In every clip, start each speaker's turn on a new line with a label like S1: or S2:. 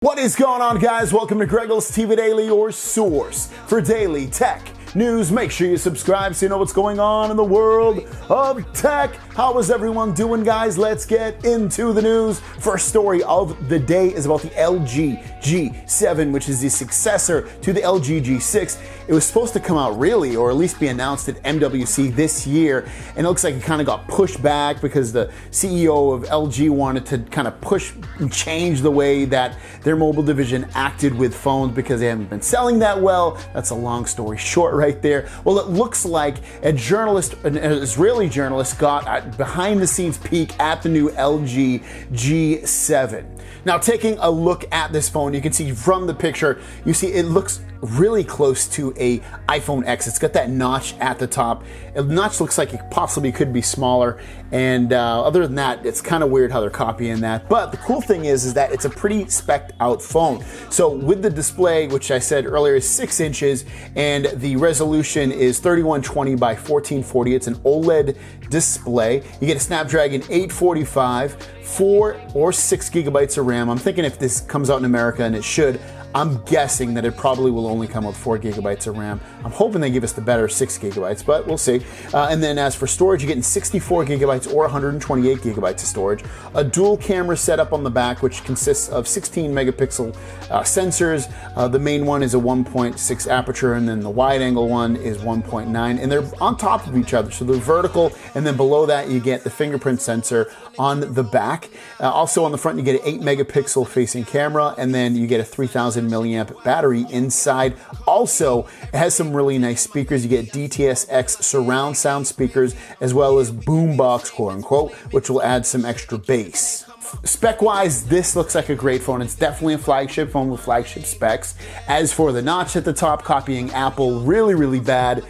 S1: What is going on, guys? Welcome to GregglesTV Daily, your source for daily tech news. Make sure you subscribe so you know what's going on in the world of tech. How is everyone doing, guys? Let's get into the news. First story of the day is about the LG G7, which is the successor to the LG G6. It was supposed to come out really, or at least be announced at MWC this year, and it looks like it kind of got pushed back because the CEO of LG wanted to kind of push and change the way that their mobile division acted with phones because they haven't been selling that well. That's a long story short right there. Well, it looks like an Israeli journalist got a behind the scenes peek at the new LG G7. Now, taking a look at this phone, you can see from the picture, you see it looks really close to a iPhone X. It's got that notch at the top. The notch looks like it possibly could be smaller, and other than that, it's kind of weird how they're copying that. But the cool thing is that it's a pretty spec'd out phone. So with the display, which I said earlier is 6 inches, and the resolution is 3120 by 1440. It's an OLED display. You get a Snapdragon 845, 4 or 6 gigabytes of RAM. I'm thinking if this comes out in America, and it should, I'm guessing that it probably will only come with 4 gigabytes of RAM. I'm hoping they give us the better 6 gigabytes, but we'll see. And then as for storage, you're getting 64 gigabytes or 128 gigabytes of storage. A dual camera setup on the back, which consists of 16 megapixel sensors. The main one is a 1.6 aperture, and then the wide angle one is 1.9, and they're on top of each other. So they're vertical, and then below that you get the fingerprint sensor on the back. Also on the front, you get an 8 megapixel facing camera, and then you get a 3000 milliamp battery inside. Also, it has some really nice speakers. You get DTS-X surround sound speakers, as well as boombox, quote unquote, which will add some extra bass. Spec-wise, this looks like a great phone. It's definitely a flagship phone with flagship specs. As for the notch at the top, copying Apple, really bad.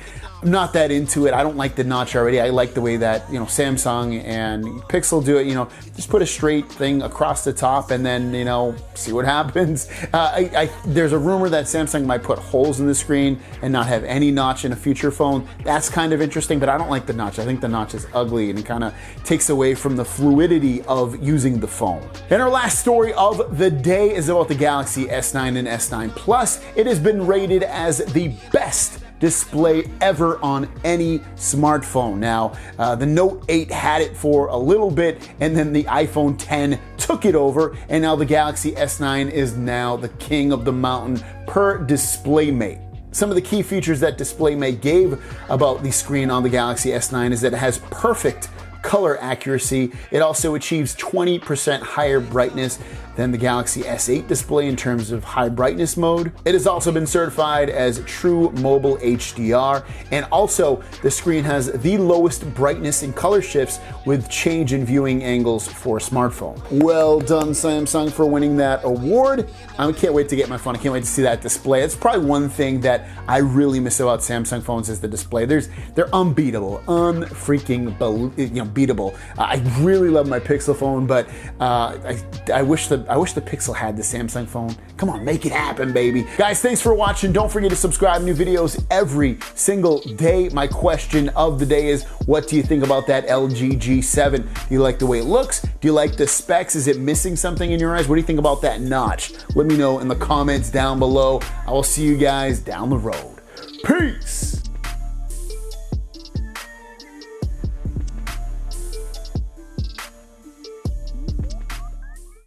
S1: I'm not that into it. I don't like the notch already. I like the way that, Samsung and Pixel do it. Just put a straight thing across the top and then, see what happens. There's a rumor that Samsung might put holes in the screen and not have any notch in a future phone. That's kind of interesting, but I don't like the notch. I think the notch is ugly and it kind of takes away from the fluidity of using the phone. And our last story of the day is about the Galaxy S9 and S9 Plus. It has been rated as the best display ever on any smartphone. Now, the Note 8 had it for a little bit, and then the iPhone 10 took it over, and now the Galaxy S9 is now the king of the mountain per DisplayMate. Some of the key features that DisplayMate gave about the screen on the Galaxy S9 is that it has perfect color accuracy. It also achieves 20% higher brightness than the Galaxy S8 display in terms of high brightness mode. It has also been certified as true mobile HDR, and also the screen has the lowest brightness and color shifts with change in viewing angles for a smartphone. Well done, Samsung, for winning that award. I can't wait to get my phone. I can't wait to see that display. It's probably one thing that I really miss about Samsung phones is the display. They're unbeatable, beatable. I really love my Pixel phone, but I wish the Pixel had the Samsung phone. Come on, make it happen, baby. Guys, thanks for watching. Don't forget to subscribe. New videos every single day. My question of the day is, what do you think about that LG G7? Do you like the way it looks? Do you like the specs? Is it missing something in your eyes? What do you think about that notch? Let me know in the comments down below. I will see you guys down the road. Peace!